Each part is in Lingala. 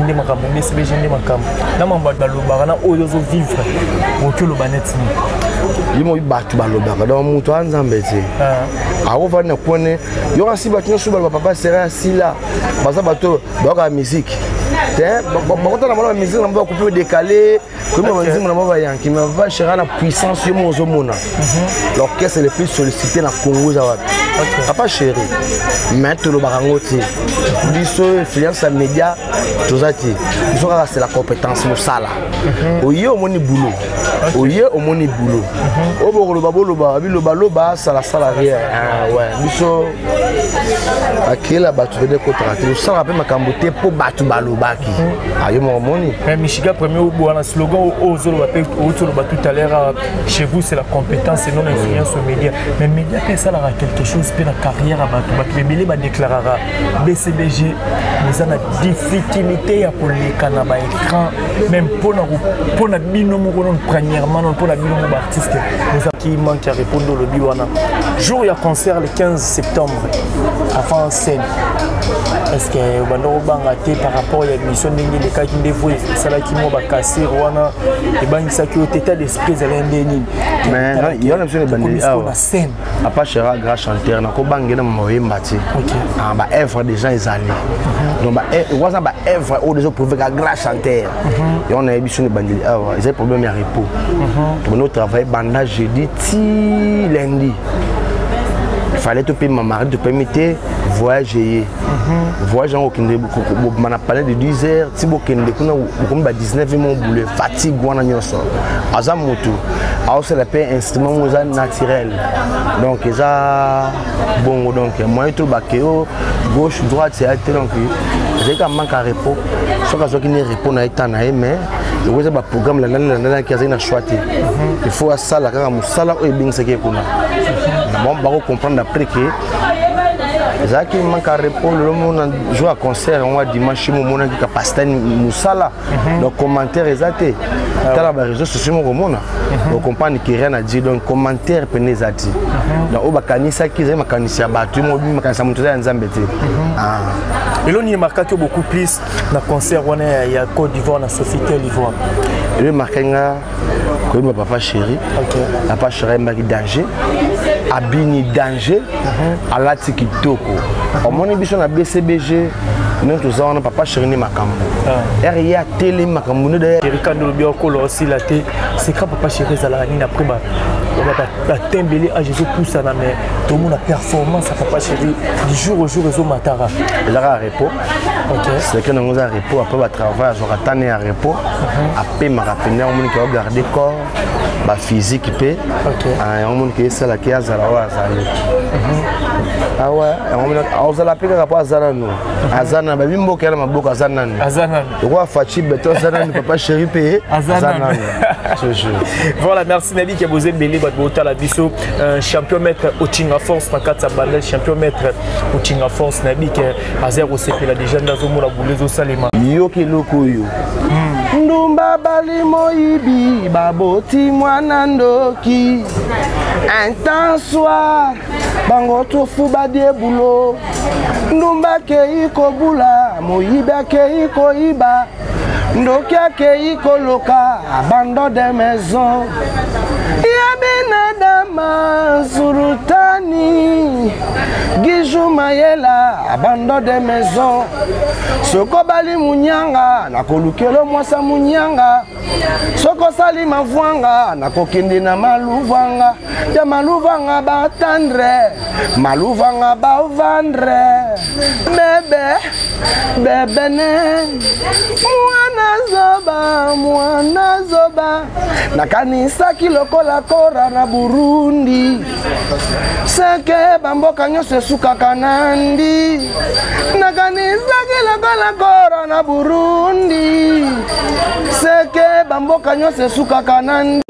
inde makambo BCBG inde makambo na mamba balobaka na oyo zo vivre oki lo banet ni yimo batu balobaka donc mutu anzambe te ako fana kone yo kasi batu no suba papa sera sila baza bato baka musique te bakota na mona musique na mba couper décaler comme on dit mon mama yanki mais va chercher la puissance yo mozo mona l'orchestre le plus sollicité na Congo za wapi papa chéri mais to lo barango te biso influence média tozati biso ka c'est la compétence mosala oye omoni boulot oye omoni boulot oboko lo baboloba biloba loba sala sala rien ouais biso akela batu de contrat to sala pe makambo te po batu balobaki ayo moni mais Michiga premier au na slogan tout à l'heure chez vous c'est la compétence et non l'influence aux médias mais médias ça a quelque chose pour la carrière à Batou mais Bélé va déclarer BCBG nous avons la difficulté pour les canaux écran même pour la binôme premièrement pour la binôme artiste nous avons qui manque à répondre au lobby jour il y a concert le 15 septembre avant scène est-ce que vous avez raté par rapport à l'émission de cas qui dévouent ça là qui m'a cassé Rwanda et ben ça qui au état d'esprit ça l'indéni mais il y a l'impression de bander la scène à pas cher grand chanteur na ko bangé na mo yembati ah ba œuvre des gens les années donc ba was ba œuvre ou des autres prouver que grand chanteur et on a émission de bander ah ils ont problème à repos donc nous travailler bandage jeudi ti lundi il fallait te payer ma mari te permettre voyager voyager au Kende on a parlé de 10 heures si bo Kende kuna comme 19 mon boulot fatigue wana nyoso aza moto alors c'est la paix instrument naturel donc ça bon donc moi tout bakeo gauche droite c'est donc j'ai quand manque à repos soit que qui ne repos na étana mais le weza ba programme la qui a na choisi il faut ça la quand musala o ebing ce qui kuna bon ba comprendre après que Zaki manque à repos le monde joue à concert on dimanche mon mona qui capacité musala donc commentaire exacté dans les réseaux sociaux mon mona donc comprendre que rien à dire donc commentaire penez zati donc au bakanisa qui zema kanisa batu mo bi makanisa mutu za nzambete et l'on y marque beaucoup plus dans concert on est à Côte d'Ivoire na Sofitel d'Ivoire et le marquinga comme ma papa chéri papa chéri m'a danger abini danger à la tikitoko au mon biso na BCBG nous tous on papa chéri ni makambo RIA télé makambo ne de Erika Ndolobi okolo aussi la té c'est quand papa chéri ça la ni après ba tembeli à Jésus pousse na mais tout le monde a performance à papa chéri du jour au jour zo matara il a repos c'est que nous a repos après va travailler sur attendre à repos après ma rappeler on qui va garder corps ba physique pe on monde qui ça la qui a zala wa zala ah ouais on zala pe rapport à zala nous azana ba bimbo kala maboko azana azana roi fachi beto azana papa chéri pe azana voilà merci Nabi qui a posé belé bota la biso champion maître Ochinga Force na katsa bandel champion maître Ochinga Force Nabi qui a 0 CP la déjà dans zomo la boulezo salema yoki lokoyo ndumba bali moyibi baboti mwana ndoki un temps soir bango tofu badie boulot ndumba kei kobula moyiba kei koiba ndoki kei koloka abandon de maison yabina dama surutani Gijou mayela abandon de maison soko bali munyanga nakolukelo mwasa munyanga soko sali mavwanga nakokende na maluvanga ya maluvanga ba tendre maluvanga ba vendre bebe ne mwana zoba nakanisa kilokola kora na Burundi seke bamboka nyose suka kanandi nakanisa kilokola kora na Burundi seke bamboka nyose suka kanandi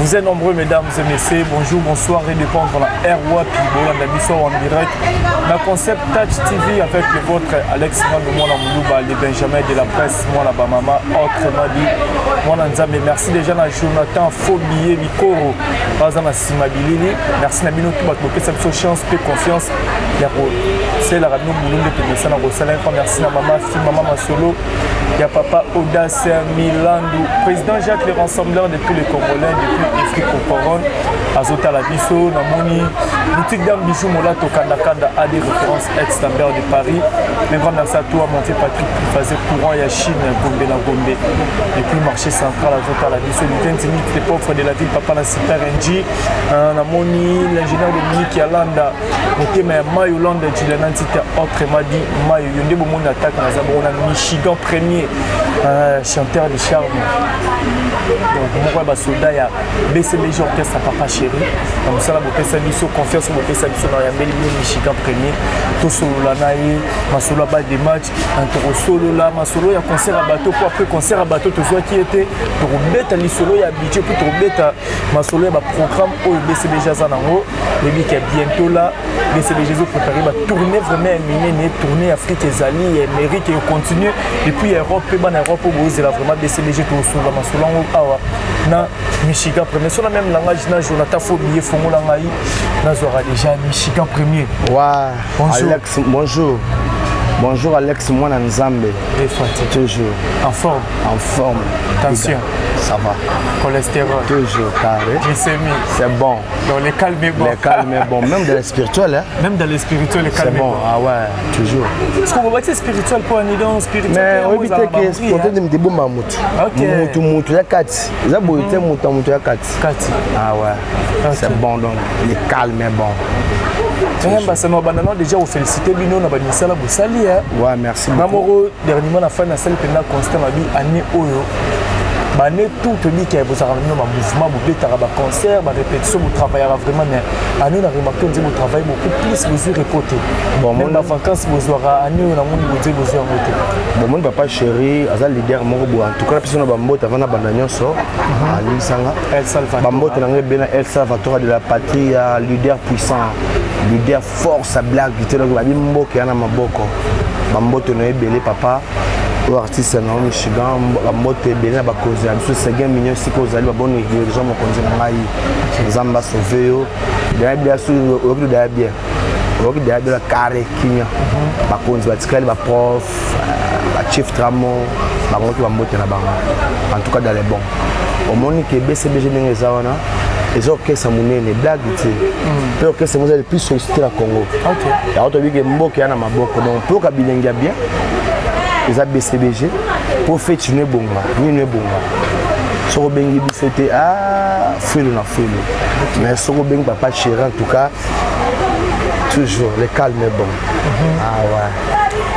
Vous êtes nombreux, mesdames et messieurs. Bonjour, bonsoir et dépendre la RWA Pibo, la Nabiso en direct. La concept Touch TV avec le vôtre Alex Mandoumona Moulouba, les Benjamin de la presse, moi la Bamama, autrement dit, moi Nzambe. Merci déjà à Jonathan Fobier, Mikoro, Bazana Simabilili. Merci à Bino Touba, pour cette chance, peu confiance. C'est la radio Mouloumbe qui est dans le merci à maman, fille, maman Masolo. Il y a papa Audace Milandou, président Jacques, le rassembleur de tous les Congolais depuis Afrique au Coron, Azota Labiso, Namoni, boutique d'Ambijou Molato Kandakanda a des références ex-Lambert de Paris. Un grand merci à toi, mon frère Patrick, qui faisait courant à Chine, Gombe na Gombe. Et puis marché central, Azota Labiso, le 20 minutes des pauvres de la ville, papa na Super NG, Namoni, l'ingénieur de Dominique Yalanda, Mokema Mayolanda, Gilanantita, autrement dit, Mayo, Yonde Bomon attaque, Nazabona, Michigan premier. Chanteur de charme. Donc, moi, je suis soldat, BCBG Orchestre Papa Chéri. Donc, ça, je suis confiance, je suis Michigan premier. Tout solo là, ma solo bas des matchs, un solo là, ma solo, il y a concert à bateau, pour après concert à bateau, tout ce qui était pour bête, les solo, il y a habitué pour bête, ma solo, il y a un programme au BCBG Zanango, le qui est bientôt là, BCBG préparé, va tourner vraiment, tourner Afrique et Zali, et Amérique et continue, et puis Europe, Europe, c'est vraiment BCBG tout sous la masolon na Michigan premier. Sur la même langage, na Jonathan Fobier, Fongo Langaï, na Zora déjà Michigan premier. Wow. Bonjour. Alex, bonjour. Bonjour Alex, moi Nzambe. Et fatigué. Toujours. En forme. En forme. Tension. Ça va. Cholestérol. Toujours carré. Glycémie. C'est bon. Donc les calmes est bon. Les calmes est bon. Même dans les spirituels. Hein? Même dans les spirituels, les calmes est bon. Ah ouais, toujours. Est-ce qu'on va dire spirituel pour un idée spirituel? Mais on dit que c'est pour te dire bon mamoutou. Ok. Moutou ya kati. Ça boite moutou ya kati. Kati. Ah ouais. C'est bon donc. Les calmes est bon. Déjà, vous félicitez Bino, na banisala Boussali. Ouais, merci beaucoup. Namoro, dernièrement, la fin de la salle, pendant constant, ma vie, année Oyo. Année tout le monde qui a besoin de mouvement, vous faites un concert, ma répétition, vous travaillez vraiment. Mais année, on a remarqué que vous travaillez beaucoup plus, vous reportez. Bon, même la vacance, vous aurez année, on a vous dire vous reporter. Bon, mon papa chéri, azal leader moko en tout cas, personne va mbota avant bandanya so. Ali sanga. El Salvador. Bambota nangé bena El Salvador de la patrie, leader puissant, leader force à blague, qui te le va mboka na maboko. Bambota no ebele papa. Artiste na Michigan, Bambota ebele ba cause biso 5 millions siko zali ba bonne dirigeant mo konzi na ngai. Nzamba sauver yo. Derrière sur au derrière bien. Au derrière de la carré kinya. Ba konzi ba tikali ba prof, ba chef tramo, ba ngoki Bambota na banga. En tout cas dans les bons. Au monde que BCBG n'engeza wana. Les orchestres monene blague tu les orchestres monene plus sollicité la Congo. OK. Ya auto bi ke mboka na maboko donc pour ka bilenga bien. Les BCBG pour faire une bonga, une bonga. Soko bengi bisete filo na filo. Mais soko bengi papa chéri en tout cas toujours le calme est bon. Ah ouais.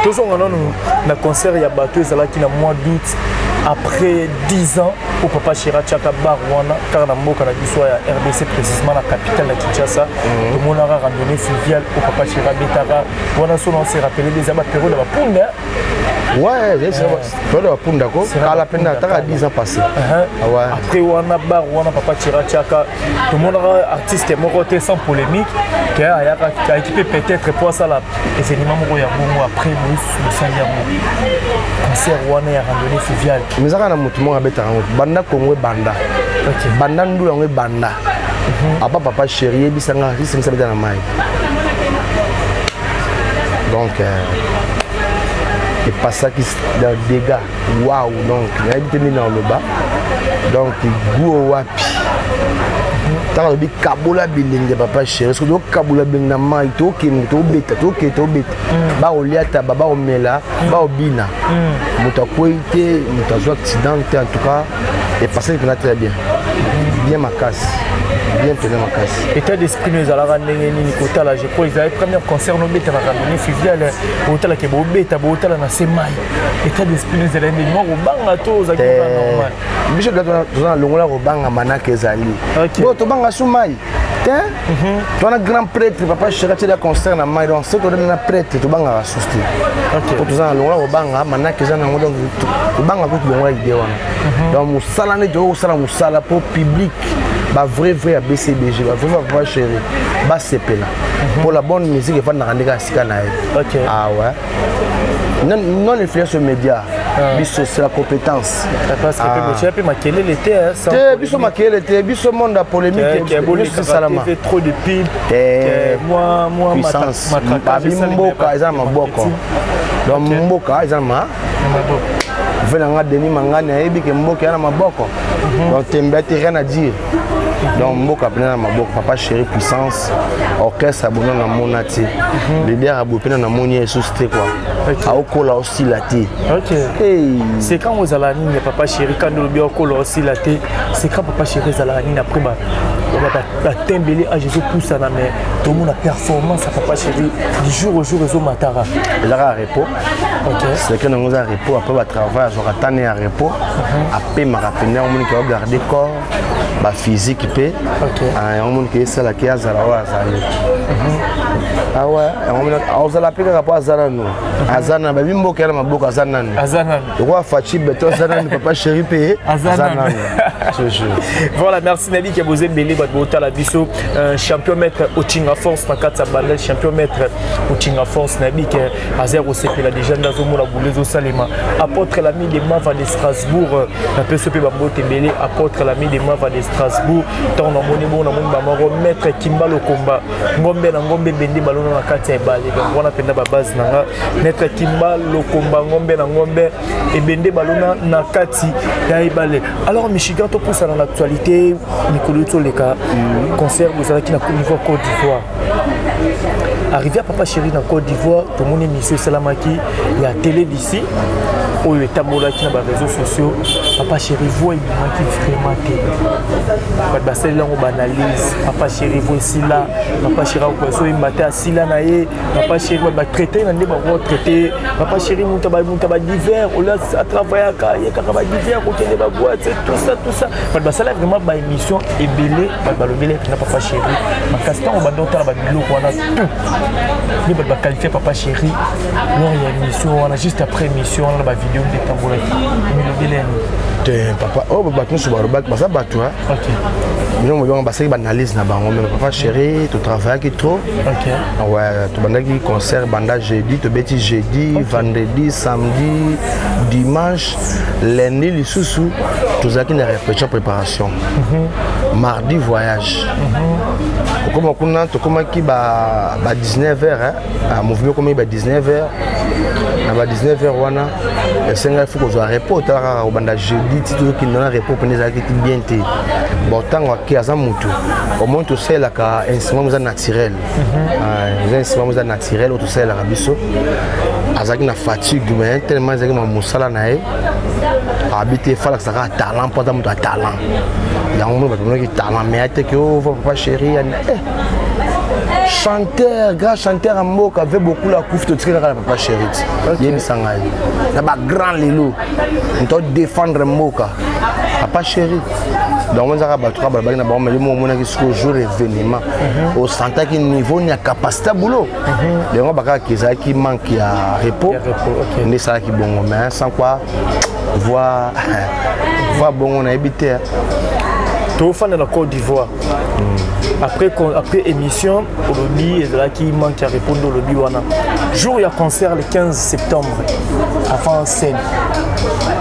Tous on a un concert il y a bateau ça là qui na mois d'août. après 10 ans au papa Chira Tchaka Barwana car na mboka na biso ya RDC précisément la capitale de Kinshasa tout le monde a randonnée fluviale au papa Chira Betara on a souvent se rappelé des abat période de Punda ouais c'est période de Punda ko kala penda ta 10 ans passé ouais après on a Barwana papa Chira Tchaka tout le monde a artiste mokoté sans polémique qui a équipé peut-être pour ça là événement moko ya bongo après le Sanyango concert wana ya randonnée fluviale mais ça na mutu mo abeta banda Congo banda banda ndu yango banda apa papa chéri bisanga si ça beta na mai donc et pas ça qui des dégâts waouh donc il habite dans le bas donc go wapi tant le big kabola bilenge papa chéri parce que kabola bilenge na mai to kin to beta to ke to beta ba oliata baba omela ba obina muta koite muta zo accident en tout cas et passé que très bien bien ma casse bien tenu ma casse état d'esprit nous allons rendre ni kota là je crois ils avaient premier concert no beta na randonnée fluviale hôtel ke bo beta bo hôtel na semai état d'esprit nous allons ni mo banga to za kiba normal biso dans longola robanga manaka ezali bo to banga sumai tu as un grand prêtre papa chercher le concert na mai donc c'est toi un prêtre tu banga sousti pour tous en longola robanga manaka ezana ngo donc tu banga ko longola idée wana donc musala ne jo usala musala pour public ba vrai ABCBG ba vrai papa chéri ba sepela pour la bonne musique et pas na rendeka sika na ah ouais non influence média biso c'est la compétence parce que tu as pu maquiller l'été sans biso maquiller l'été biso monde la polémique biso salama fait trop de pub moi puissance mboka eza maboko donc mboka eza maboko venanga Denis Mangani ayebi ke mboka yana maboko donc tembete rien à dire donc mboka pena maboko papa chéri puissance orchestre abona na monati leader abopena na moni susté quoi aokola aussi la té c'est quand vous allez ni papa chéri quand le bien okola aussi la té c'est quand papa chéri zala ni après ba tembeli à Jésus pousse na mais tout le monde a performance à papa chéri du jour au jour zo matara il a repos c'est que nous a repos après va travail genre tanné à repos après ma rapine on monde qui va garder corps ba physique pe on monde qui ça la qui a zala wa zali ah ouais on va la piquer rapport à zala nous azana ba bimbo kala maboko azana nous roi fachi beto azana papa chéri pe azana voilà merci Nabi qui a posé belé bota la biso champion maître au Chinga Force na katsa bandel champion maître au Chinga Force Nabi qui a zéro CP la déjà dans zomo la boulezo salema apôtre l'ami de Mava de Strasbourg na PSP bambote belé apôtre l'ami de Mava de Strasbourg tant na moni bon na moni bamaro maître Kimbalo combat ngombe na ngombe bende balono na katsa ebale donc wana penda ba base nanga maître Kimbalo combat ngombe na ngombe et bende balona na kati ya ebale alors Michigan to pousse dans l'actualité Nicolas Toleka concert vous allez qui na Côte d'Ivoire arrivé à papa chéri dans Côte d'Ivoire tout le monde émission Salamaki il y a télé d'ici où il est tamola qui na ba réseaux sociaux papa chéri voit il manque vraiment té ba celle là on banalise papa chéri voit ici là papa chéri ko so il maté assis là na ye papa chéri ba traiter na ndeba ko traiter papa chéri monta ba divers au là à travailler ka ya ka ba divers ko kende ba boîte tout ça ba celle vraiment ba émission et belé ba lobele na papa chéri ma castan on ba dota ba biloko wana tout ni ba qualifier papa chéri non il y a émission on a juste après émission on a ba vidéo de tambola mi lobele papa oh ba tout sur ba ça ba toi OK nous on va passer ba analyse na bango mais papa chéri tu travailles qui trop OK ouais tu bandaki concert banda jeudi to beti jeudi vendredi samedi dimanche lundi les sous tous à qui na répétition préparation mardi voyage comme on a to comme qui ba 19h hein mouvement comme ba 19h na ba 19h wana et c'est il faut que je repos ta banda jeudi ti to qui na repos pour les activités bien té bon tant que aza mutu au moins tout ça là ka instrument naturel les instruments naturel tout ça là biso azaki na fatigue mais tellement azaki ma musala na e habité fala que ça a talent pas de talent il y a un moment qui talent mais était que papa chéri chanteur, grand chanteur à Mboka avait beaucoup la couffe de tirer à Papa Chéri. Il y a Sangai. Il y a grand Lilo. On doit défendre Mboka. Papa Chéri. Donc on a battu mais le moment qui se joue événement au centre qui niveau ni à capacité boulot. Les gens qui manque à repos. On est ça qui bon mais sans quoi voir bon on a habité. Tout fan de la Côte d'Ivoire. Après émission, au lobby, et là qui manque à répondre au lobby. Jour il y a concert le 15 septembre, avant scène.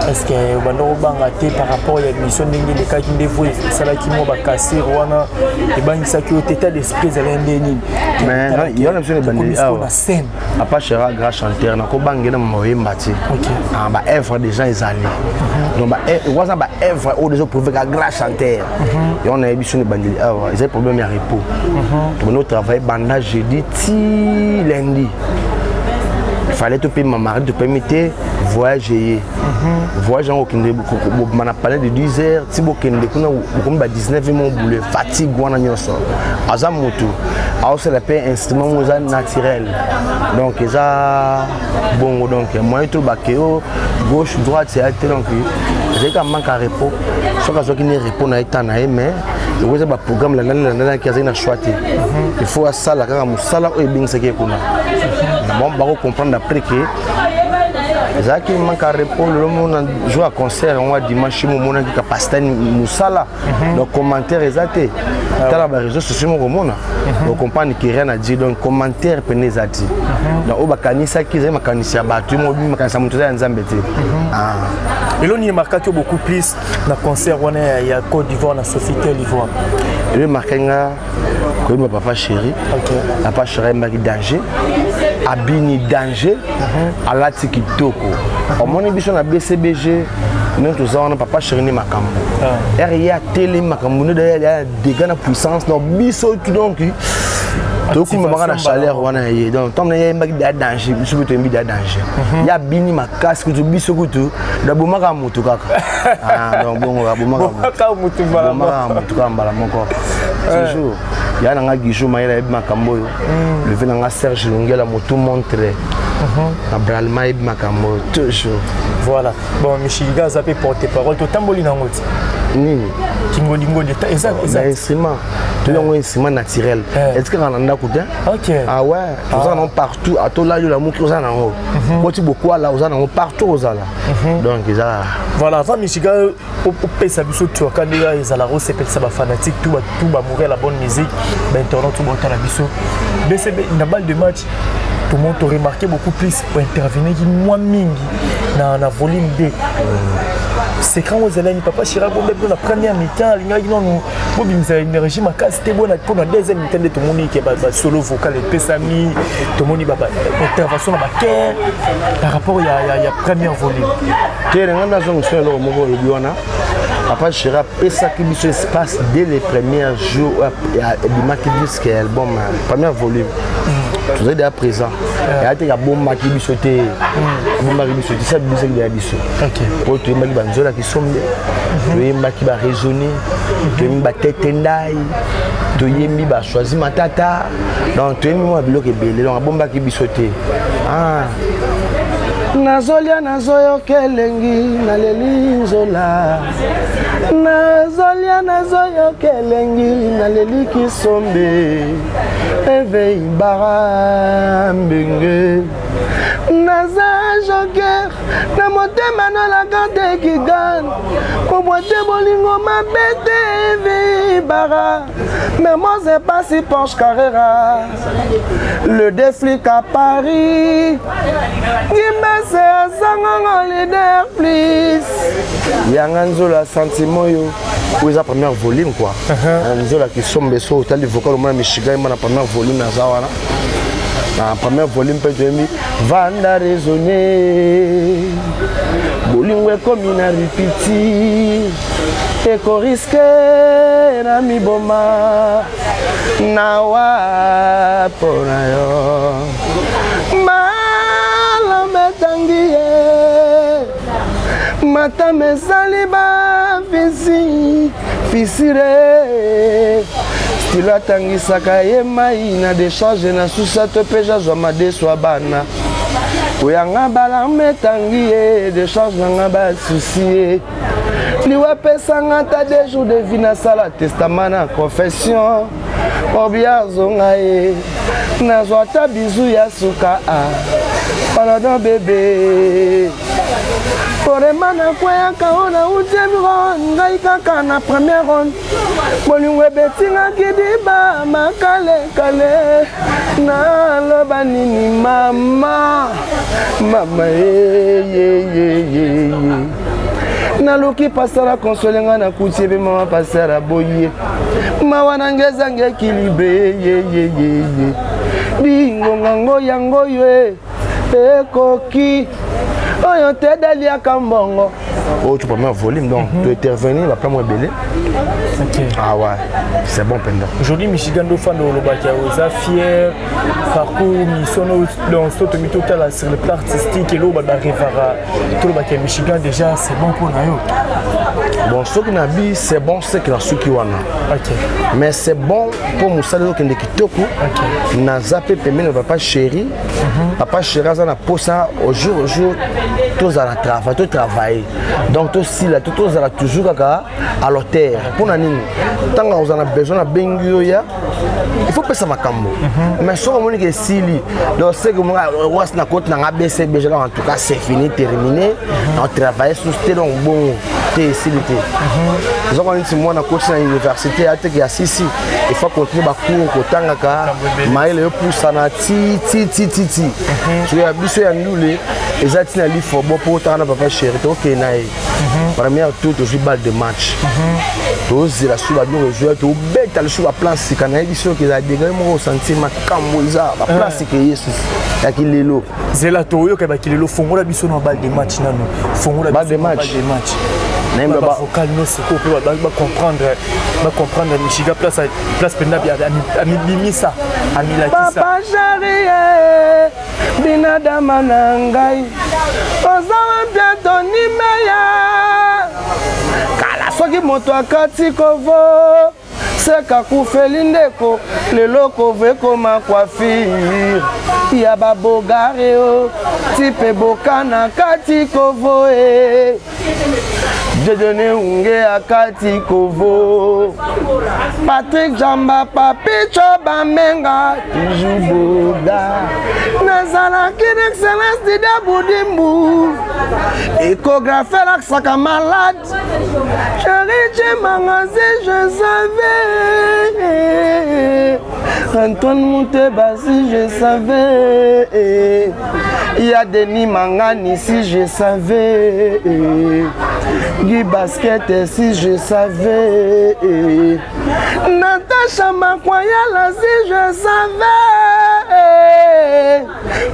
Est-ce que vous avez par rapport à l'émission de cas qui dévoue, c'est là qui m'a cassé, et ben ça qui est état d'esprit de l'indéni. Mais il y a une option de bandit. La scène. À part Chera, grand chanteur, na ko bangé na moyen bâti. Ah bah œuvre des gens ils allaient. Donc bah œuvre au déjà prouvé qu'un grand chanteur. Et on a émission de bandit. Ils ont problème à repos. Donc nous travaillons bandage jeudi, lundi. Il fallait te payer ma marque, te permettre voyager. Voyager au Kinde, on a parlé de 10 heures, si vous Kinde, on a 19 heures, on fatigue, on a mis ça. Azamoto, alors c'est un instrument naturel. Donc, ça, bon, donc, moi, tout le gauche, droite, c'est donc, j'ai quand même manque à repos. Sauf que qui n'est repos, on a été en mais il y a un programme qui a choisi. Il faut à ça, la salle et bien ce qui est qu'on a. On va comprendre après que les qui manquent à repos, le monde joue à concert, on va dimanche, on a qui capacité Moussala. Donc commentaire exacté. Dans les réseaux sociaux, on comprend que rien à dire. Donc commentaire prenez exacté. Donc on va canisa qui est ma canisia battu, on va canisa monter en Zambété. Et là on y marque beaucoup plus dans concert on est il y a Côte d'Ivoire, dans Sofitel d'Ivoire. Et le marquinga que mon papa chéri, papa chéri m'a dit danger. Abini danger à la Tikitoko. Au mon émission à BCBG, nous tous on papa chéri ni makambo. RIA télé makambo nous derrière des grandes puissances donc biso tout donc tout comme on a la chaleur on a donc tant il y a danger je peux te dire danger. Il y a bini ma casque tu biso tout d'abord makambo tout kaka. Ah donc bon makambo tout bala moko. Toujours il y a un guichou maïla et makambo le vin en Serge Lungela tout montré Abralma et makambo toujours voilà bon Michiliga ça peut porter parole tout tamboli na ngoti nini kingolingo de exact instrument tout un instrument naturel est-ce que on en a coûté OK ah ouais nous en avons partout à tout là il y a l'amour qui nous en haut beaucoup beaucoup là nous en avons partout aux là donc ça voilà avant Michiga au pesa biso tu quand il y a les alaro c'est ça ba fanatique tout ba mourir la bonne musique ben internet tout bon la biso BCB na balle de match tout le monde a remarqué beaucoup plus pour intervenir moins mingi dans la volume B. C'est quand vous allez papa Chirac pour la première mi-temps, il y a une énergie ma case c'était bon pour la deuxième mi-temps de tout le monde qui est solo vocal et pesami tout le monde va intervention par rapport à la première volume. Papa Chirac pesa qui se passe dès les premiers jours du maquillage qui est album premier volume. Tout est déjà présent. Il y a bon maquillage qui sauté, bon maquillage sauté, ça c'est bien biso. Pour tout le monde banzola qui sombe, tout le monde qui va raisonner, tout le monde va tétendai, tout le monde va choisir ma tata. Donc tout le monde va bloquer belé, donc bon maquillage sauté. Ah. Nazolia nazoyo kelengi naleli nzola Nazolia nazoyo kelengi naleli kisombe Eve ibara mbenge Naza joker na motema na la gante kigan Komboite bolingo mabete Eve ibara Mais moi c'est pas si Porsche Carrera Le déflic à Paris c'est un sang leader, please. Il y a un zola sentiment où ils ont premier volume quoi. Un zola qui sont beso au tel vocal au moins Michigan il m'a premier volume na zawana. Na premier volume peut être mis vanda raisonner. Bolingo comme une répéti. Et qu'on risque na mi boma na wa ponayo. Mata mesali ba visi fisire kilo atangisaka ye mai na décharge na susa to mpe jazwa madeswa bana oyanga balame tangi ye décharge nanga basusi ye liwa pesanga ta 2 jours de vie nasala testament na confession obia zonga ye nazwa ta bizu ya suka pardon bébé forema na kweyaka o na deuxième ronde ngai kaka na première ronde bolingo ebetingaki diba makalekale naloba nini mama ye naluki pasara konsolenga na kuti ebe mama pasara boye mawa nange ezangi ekilibre dingongango yango yo ekoki oyo te daliaka mbongo. Oh, tu peux mettre volume, donc tu intervenir, va pas moins belé. Okay. Ah ouais, c'est bon, Penda. Aujourd'hui, Michigan Dauphin de Olobakia, vous êtes fier, parcours, mission dans ce total sur le plan artistique et l'eau, Olobakia Michigan, déjà, c'est bon pour nous. Bon, ce qui n'a dit, c'est bon, c'est que la Sukiwana. Ok. Mais c'est bon pour Moussa de Kitoko. Ok. N'a zappé Pemé, ne va pas chéri. Papa chéri, ça n'a pas ça au jour, tous à la travail. Donc, tous là, tous à la toujours à l'hôtel. Pour nous, tant qu'on a besoin de Benguia, il faut pas ça macambo. Mais si on est ici, donc c'est que moi, on a côté dans ABC, en tout cas, c'est fini, terminé. On travaille sur ce donc bon. Nous avons dit moi na coach na université à Teki Assisi il faut continuer ba cours ko tangaka maile pour sana ti tu as biso ya ndule ezati na li fobo pour tana papa chéri OK nae première tour to balle de match to zira sur ba bien jouer to beta le sur la place kana biso ki za degré mo sentir makambo iza ba place ke yesu ya kilelo zela to yo ke ba kilelo fongola biso na balle de match nano fongola balle de match même ba vocal no siko pe ba comprendre Michigan place pendabi amibimisa amilakisa papa chéri binadama na ngai ozawa bientôt nimeya kala soki moto akati kovo seka kufeli ndeko lelo kovo ekoma coiffure ya babogare o tipe bokana kati kovo J'ai donné unge à Kati Kovo Patrick Jamba Papi Choba Menga toujours boga Nazala kin excellence Dida Boudimbu Échographé l'aksaka malade Chéri Mangasi je savais Antoine Mouteba si je savais Il y a Denis Mangani si je savais Guy Basket si je savais Natacha Makwayala si je savais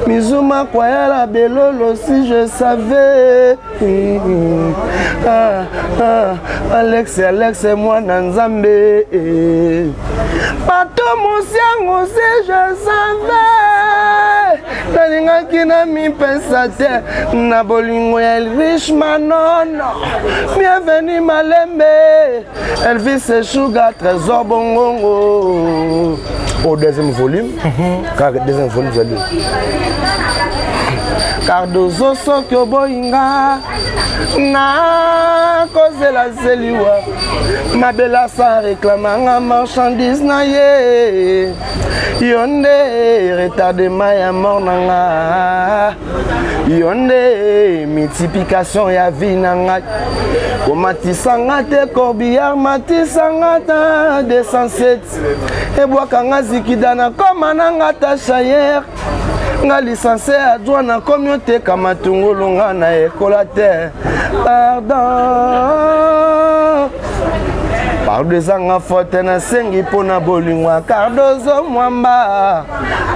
Mizuma Kwayala Belolo si je savais Alex et moi Nanzambe Pato Moussiango si je savais Nalingaki na mi pensate na bolingo ya riche manono bienvenue Malembe Elvis et Sugar Trésor Bongongo au deuxième volume car deuxième volume j'ai lu Cardozo Sokyo Boinga na cause la Zeliwa ma bella sa réclamant marchandise na ye Yonde retardement ya mort nanga Yonde multiplication ya vie nanga Komatisanga te corbillard matisanga ta 207 Ebwakanga zikidana koma nanga ta chayer Nga licencié adjoint na communauté kamatungulu nga na ekola te Pardon Pardon faute na sengi pona bolingwa Cardozo mwamba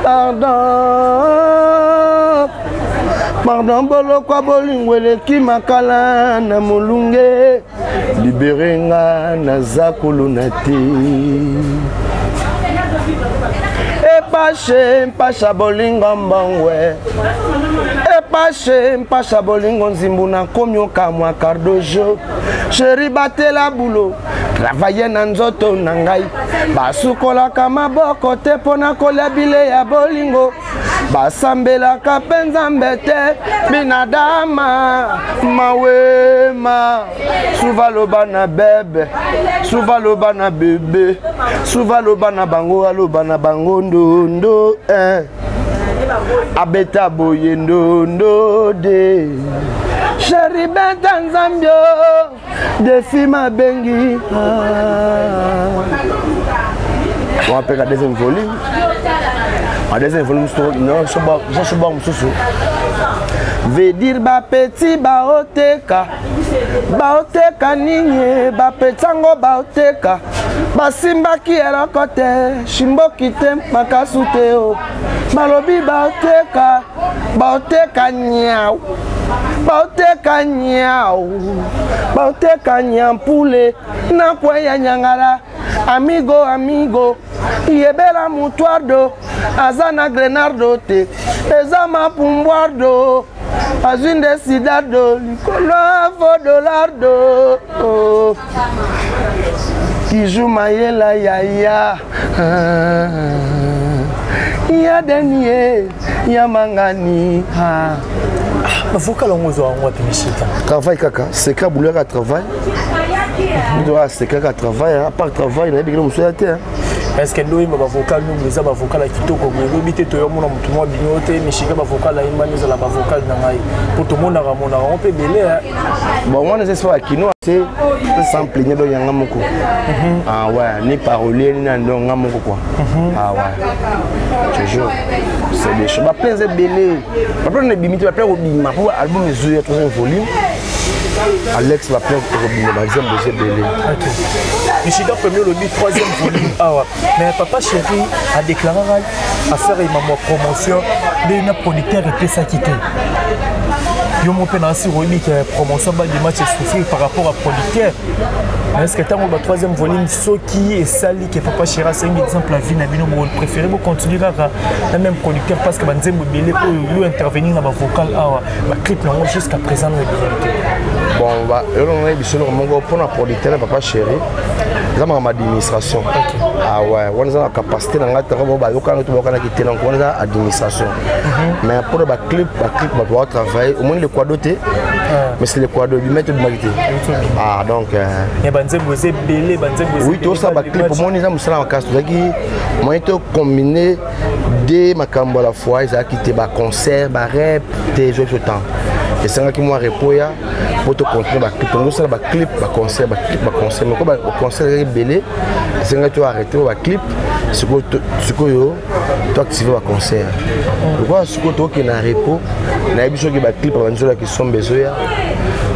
Pardon Pardon bolo kwa bolingwe leki makala na mulunge Libere nga na zakulu na te Epache bolingo mbongwe Apache mpasha bolingo nzimbu na komyo kamwa cardojo Chéri batela boulot Travailler na nzoto na ngai Basukolaka maboko te pona kolia bile ya bolingo Basambelaka penza mbete binadama mawema Souva loba na bebe Souva loba na bebe Souva loba na bango aloba na bango ndondo Abeta boye ndondo de Chéri beta nzambio Defi ma bengi On appelle la deuxième volume. La deuxième volume, non, je suis bon, veut dire ba petit baoteka baoteka ninye ba petango baoteka basimba ki eloko te shimboki te makasu te o balobi baoteka baoteka nyau baoteka nyau baoteka nyampule na kweya nyangara amigo amigo yebela mutuardo azana grenardo te ezama pumbwardo azinde sidado likolo vodolardo Kijou mayela yaya ya denier ya mangani vocal on ozo en Mishika. Travail kaka, c'est ka bouleur à travail. C'est ka travail, à part travail, il y a des gens qui est-ce que nous, les vocal, nous, les avocats qui toquent au bout, nous, tout le monde, tout le monde, Mishika, vocal, la imani, la vocal, pour tout le monde, on peut belé. Bon, moi, je sais pas qui nous, c'est sans plaigner dans Yangamoko. Ah ouais, ni parolier, ni dans Yangamoko quoi. Ah ouais, toujours. C'est des choses. Plein de belé. Après, on est bimité, après, on bimé. Pour l'album, les yeux, troisième volume. Alex va plein de bimé, deuxième belé. Mishika, premier, le troisième volume. Ah ouais. Mais Papa Chéri a déclaré à faire une promotion de producteur et ça quitté. Yo mon père aussi remis que promotion de match souffrir par rapport à producteur. Est-ce que tant le troisième volume Soki et Sali que Papa Chéri c'est un exemple à vie na bino mo préféré vous continuer à même producteur parce que banzembo belé pour intervenir dans vocal ba clip non jusqu'à présent bon bah on a besoin de pour la producteur Papa Chéri là ma administration. Ah ouais, on a la capacité dans la terre ba yoka no to boka na kité donc on a administration. Mais pour le clip ba doit travailler au moins le quoi doté. Mais c'est le quoi de mettre de qualité. Ah donc mais banzembo c'est belé banzembo oui tout ça ba clip pour moi on a musala en casse qui moi to combiner des makambo à la fois ça qui te ba concert ba rap tes jeux de temps. Et c'est là que moi repoya pour te continuer ba clip on ça ba clip ba concert mais quoi ba concert belé c'est là que tu arrêter ba clip ce que yo tu activer ba concert. Pourquoi ce que toi qui na repos na biso ki ba clip ba nzola qui sont besoin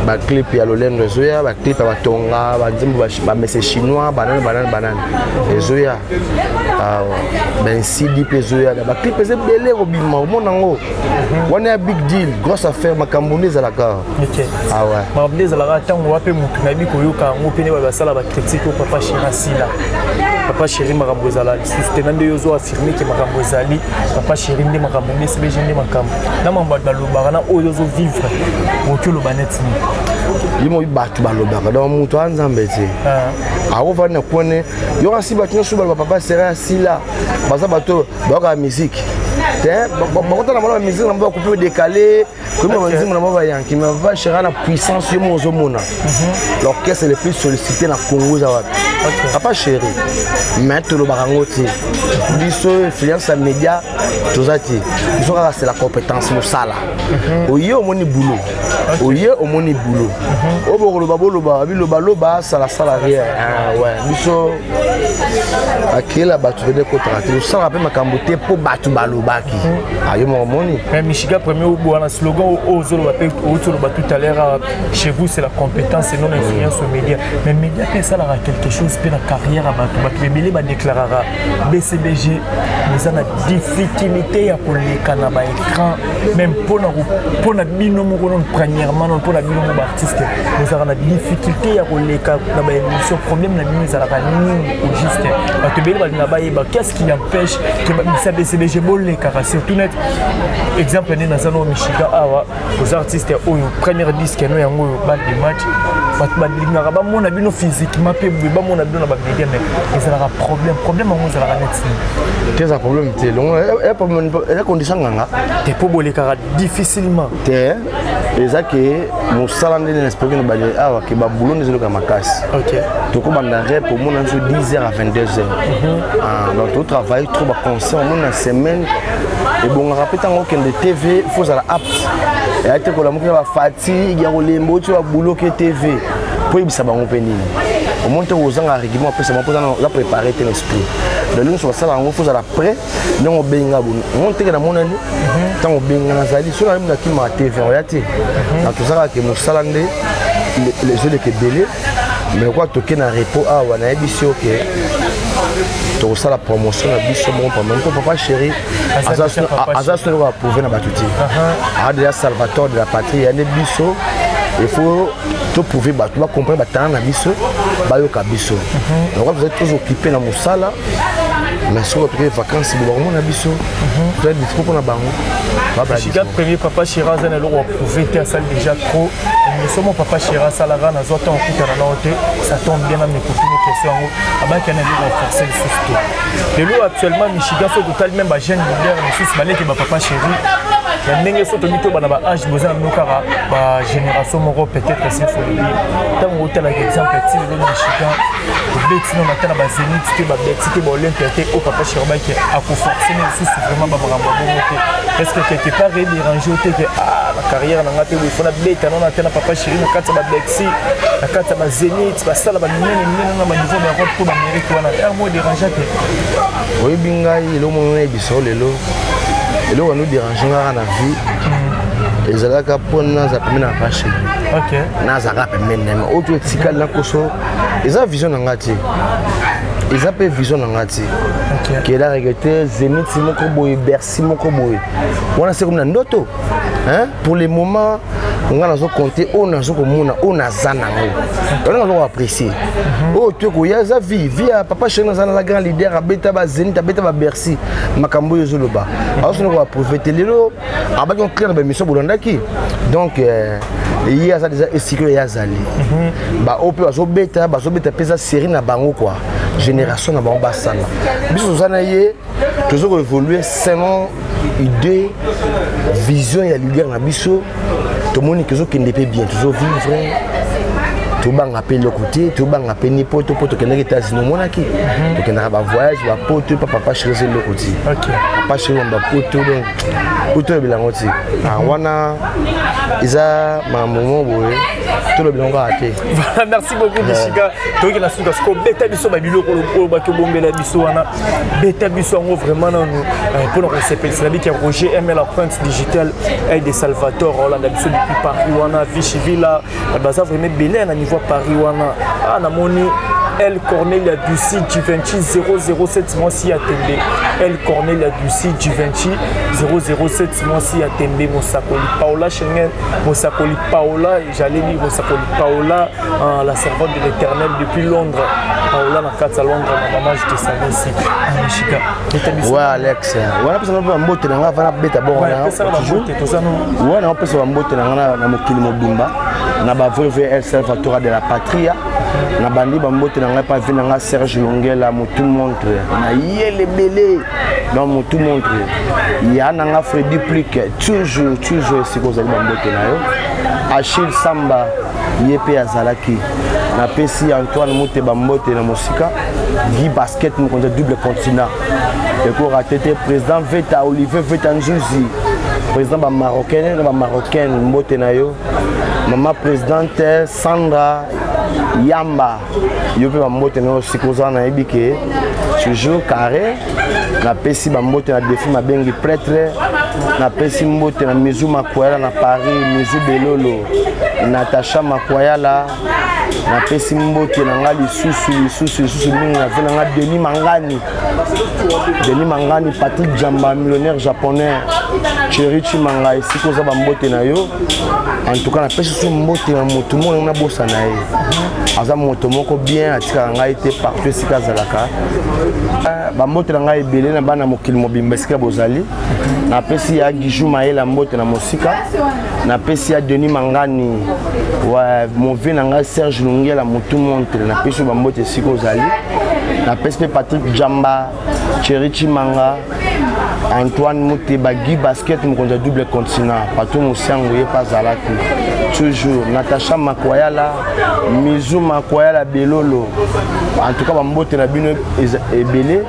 ba clip ya lolendo zoya ba clip ba tonga ba nzimbo ba messe chinois banane ezoya ben CD pe zoya ba clip c'est belé robima au monde ngo on est un big deal grosse affaire makamboneza la gare. OK ah ouais makamboneza la gare tango wape mutu na bi koyoka ngo pene ba sala ba critique au Papa Chéri sila Papa Chéri makambozala tenande yozo affirmer que makambozali Papa Chéri ndé makamboné c'est bien ndé makam na mamba balobara na oyozo vivre au lo baneti yimo ibatu balobaka donc mutu anzambe te ako na kone yo kasi batu nsuba Papa Chéri sila baza bato ba musique te bakota na mona musique na ba couper décaler comme on dit na ba yanki mais Papa Chéri na puissance yo mozo mona l'orchestre le plus sollicité na Congo za wapi Papa Chéri mettre le barangoti biso influence à média tozati biso c'est la compétence musala oye omoni boulot oye omoni boulot obokoloba boloba biloba loba sala rien ouais biso akela batu vede contracté usala pe makambo te po batu balobaki ayo moni mais Mishika premier ou un slogan ozolo bape ozolo ba tout à l'heure chez vous c'est la compétence et non l'influence aux médias mais média pe ça la quelque chose pe la carrière à batu belé ba déclarera BCBG mais on a difficulté à collecter na ba écran même pour na bino mo premièrement pour na bino mo juste nous avons des difficultés à relèver l'émission problème la mise à la ranine ou juste qu'est-ce qui empêche que ça BCBG les car surtout net exemple né dans un Michigan aux artistes au premier disque no yango bal de match ba ba mon abino physiquement pe ba mon abino na ba média mais ils ont un problème on vous a la net qu'est-ce un problème c'est long et problème et condition nganga te po bolé car difficilement te eza que mon salande n'espère que ba awa ke ba boulot nezelo ka makasi OK to ko bandare pour mon anso 10h à 22h donc tout travail trop ba concert mon semaine et bon rappelant aucun de TV faut à la apte et à te ko la mo ba fatigue ya kolembo tu va boulot que TV pour y savoir on pénine au monte aux ans à règlement après ça m'a posé à préparer ton esprit de l'une sur ça on faut à la près non on benga bon monte que dans mon année tant on benga na zali sur la même qui m'a TV on y a été dans tout ça que nous salandé les jeux de Kébélé mais quoi toquer na repos ah on a édition OK tout ça la promotion la biso mon papa chéri Azas ne va prouver na batuti déjà Salvatore de la patrie il y a des biso il faut tout prouver tu vas comprendre batana na biso bayoka biso donc vous êtes toujours occupé na musala mais sur votre vacances vous vraiment na biso vous êtes dispo pour na bango Chiga premier papa Chira za na lo prouver te ça déjà trop mais sur mon papa Chira ça la na zo temps kuta na note ça tombe bien na mes copines question aba kana lo forcer le souci de l'eau actuellement Michigan faut total même ba jeune leader mais si balé que papa Chéri ya ndenge so to mito bana ba âge besoin na nokara ba génération moko peut-être c'est faut le dire tant hôtel exemple ti le Michigan beti non na tana ba Zénith te ba beti te ba Olympia te au papa Chéri ba qui a ko forcer mais si c'est vraiment ba vraiment bon est-ce que quelque part déranger te que la carrière na ngate il faut na beta non na tana papa Chéri na kata ba beti na kata ba Zénith ba sala ba nene na ba niveau ba route pour ba mérite wana er mo déranger te oui bingai lo mo na biso lelo et là on nous dérange dans la vie et ça là pour nous ça permet na passer OK na ça rappelle même autre tikal na koso ils ont vision ngati ils ont vision ngati OK qui là regretter Zénith moko boy Bercy moko boy on a c'est comme na ndoto hein pour les moments on a compter on a komona on a zana on a apprécier oh tu ko ya za vie papa chez nous la grand leader abeta ba Zénith abeta ba Bercy makambo yo zoloba alors on va profiter lelo abaki on clair ba mission bolondaki donc il y a ça déjà cycle ya zali ba ope bazobeta pesa série na bango quoi génération na bango basala biso zana ye toujours évoluer selon idée vision ya leader na biso tout le monde qui ne peut bien toujours vivre tout le monde appelle le côté tout le monde appelle n'importe quoi tout le monde est à États-Unis monaki tout le monde va voyage va pote papa chéri le côté papa chéri on va pote pote bilango ti wana isa ma moment boye tout le bilango a été merci beaucoup Michigan donc la suka ko beta biso ba biloko ko ba ko bombela biso wana beta biso ngo vraiment nous pour nous recevoir c'est la que Roger ML la pointe digitale et de Salvatore Hollande biso depuis Paris wana Vichy Villa baza vraiment belé na niveau Paris wana na moni El Cornelia Ducy Givenchy 007 mois si à Tembe El Cornelia Ducy Givenchy 007 mois si à Tembe Mosakoli Paola Schengen Mosakoli Paola j'allais dire Mosakoli Paola la servante de l'Éternel depuis Londres Paola na kata Londres na maman je te savais ici Michigan ouais Alex ouais parce que on mbote na ngava na beta bon ouais na on peut se mbote na mokili mobimba na ba veuve El Salvatore de la Patria na bandi ba mbote na pas vu na Serge Longela mutu montre na yele belé dans mutu montre ya na Freddy Plique toujours c'est cause ba mbote na yo Achille Samba yepe azalaki na pesi Antoine Moute ba mbote na musika Guy Basket mo konza double continent et ko raté président Veta Olivier Veta Nzuzi président ba marocaine mbote na yo maman présidente Sandra Yamba yope ba mbote na sikoza na ebike toujours carré na pesi ba mbote na défi ma bengi prêtre na pesi mbote na Mizu Makwaya na Paris Mizu Belolo Natacha Makwaya la na pesi mbote na ngali susu mingi na vela nga Denis Mangani Patrick Jamba millionnaire japonais Chéri Chimanga ici koza ba mbote na yo. En tout cas na pesi so mbote na moto mo na bosa na ye. Aza moto moko bien atika ngai te partout sika zalaka. Ba mbote na ngai belé na bana mokili mobimba sika bozali. Na pesi ya Gijou Maela mbote na mosika. Na pesi ya Denis Mangani wa mon vie na ngai Serge Lungela motu montre na pesi ba mbote sika ozali. Na pesi Patrick Jamba, Chéri Chimanga, Antoine Mouteba, Guy Basket, mon double continent, Patou Moussiango, pas Zalaki. Toujours, Natacha Makwayala, Mizou Makwayala Belolo. En tout cas, Bambote Nabino est belé.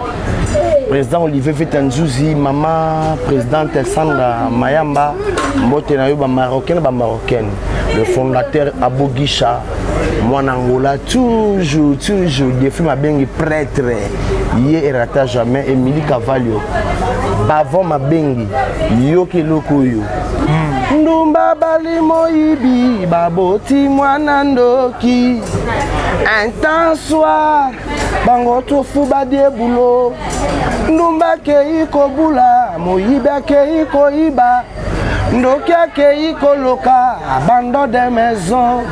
Président Olivier Vitanzouzi, maman, présidente Sandra Mayamba, Mbote Nayoba marocaine, marocaine. Le fondateur Abou Guicha, moi en Angola, toujours, défi ma bengi prêtre, yé et rata jamais, Émilie Cavallo, Bavon ma bengi, yoke lokoyo. Ndumba bali moibi, baboti mwanandoki, un temps soir, bango tofu badie boulot, ndumba kei kobula, moiba kei koiba, ndokia kei koloka, abandon de maison.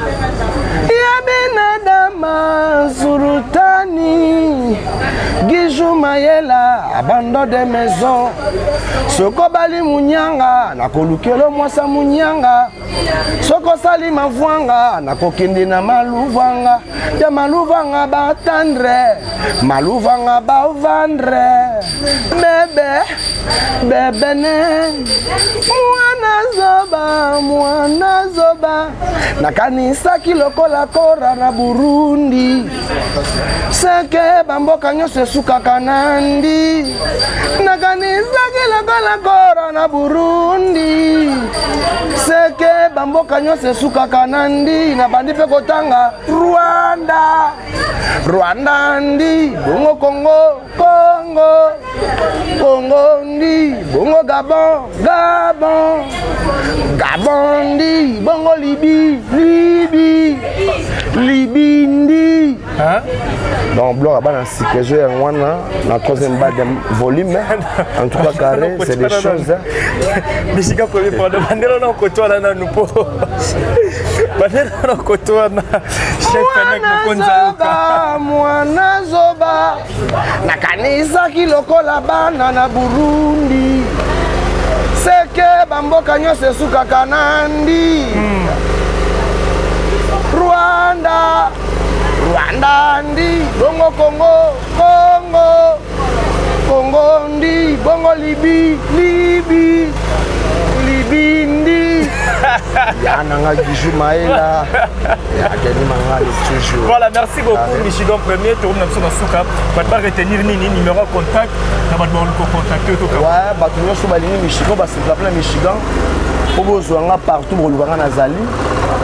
Yabinadama surutani, Gijou Maela, abandon de maison. Soko bali munyanga, nakolukelo mwasa munyanga. Soko sali mavwanga, nakokindi na maluvanga. Ya maluvanga batandre, maluvanga bauvandre. Bebe ne, mwana zoba. Nakanisa kilokola kora na Burundi. Seke bamboka nyose suka kanandi. Nakanisa kilokola kora na Burundi. Seke bamboka nyose suka kanandi. Na bandi pe kotanga Rwanda. Rwanda ndi bongo Congo, Congo. Congo ndi bongo Gabon, Gabon. Gabon ndi bongo Libye, Libye. Libye ndi. Hein? Donc bloc à dans ce que j'ai en la troisième bas de volume. En tout cas carré, c'est des choses. Michigan premier pour demander là côté là nous po. Bandera na côté na chef avec Konzayoka. Mwana zoba. Na kanisa kilokola bana na Burundi. Seke bamboka nyose suka kanandi. Rwanda. Rwanda ndi bongo Congo, Congo. Congo ndi bongo Libye, Libye. Libye ndi. Yananga Gijou Maela. Denis Mangani toujours. Voilà, merci beaucoup Michigan premier tour na biso suka. Pas retenir nini numéro contact, na ba contacter to ka. Ouais, ba tunyo so balini Michigan ba se placer Michigan. Pour vous partout pour le Nazali.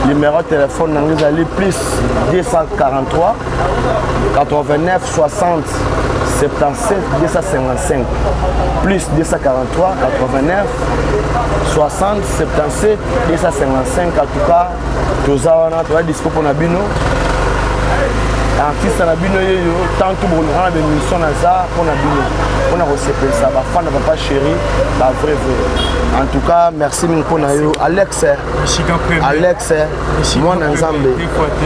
Numéro de téléphone Nazali plus 243 89 60 77 255 plus 243 89 60 77 255. En tout cas, tous on a dispo pour Nabino. Artiste Nabino yo tant que pour le émission Naza pour Nabino. On a reçu ça, ma fan de papa chéri, la vraie. En tout cas, merci pour Nayo. Alex, Alex, moi Nzambe.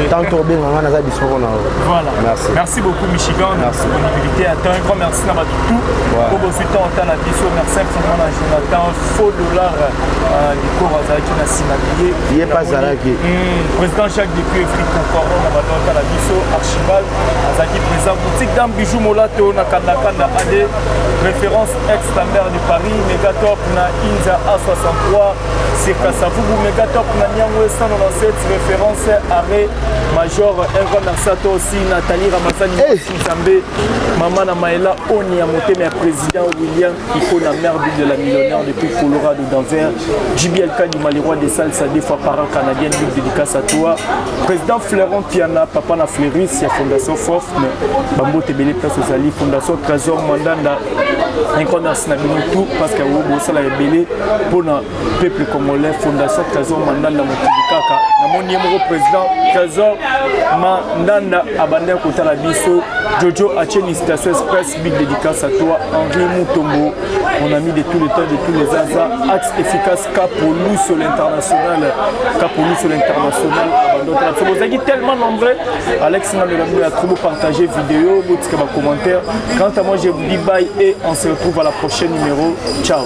Tantôt bien on a dispo pour Nayo. Voilà. Merci. Merci beaucoup Michigan. Merci pour disponibilité. Un grand merci à tout. Pour vos temps en la biso. Merci infiniment à Jonathan. Faux dollar du corps Azaki na Sinabié. Il est pas Zalaki. Président Jacques depuis Afrique Concord on a battu la biso Archibald Azaki président boutique dans Bijou Molato na Kanda AD. Référence ex-Tambert de Paris, Megatop na Inza A63, c'est Kassavubu, Megatop na Nyangwe 197, référence arrêt Major, un grand merci à toi aussi, Nathalie Ramazani, Zambé, Maman Namaela, Oni Amote, mais président William, icône mère de la millionnaire depuis Colorado d'Anvers, JBLK du Maliroi des Salsa, des fois parents canadiens, big dédicace à toi, président Fleuron Piana, Papa na Fleuris, il y a Fondation FOF, Bambo Tebele Place aux Ali, Fondation Trésor Mandanda, un grand merci à tout parce que vous avez la belé pour le peuple congolais, Fondation Trésor Mandanda Mokilikaka. Mon numéro président Trésor Mandanda Abandé Kota la Bisso, Jojo Acheni Station Express, big dédicace à toi, Henri Moutombo, mon ami de tout le temps, de tous les hasards, axe efficace, cap pour nous sur l'international, cap pour nous sur l'international. Vous êtes tellement nombreux, Alex Namelami a trop partagé vidéo, votre commentaire. Quant à moi, je vous dis bye et on se retrouve à la prochaine numéro. Ciao.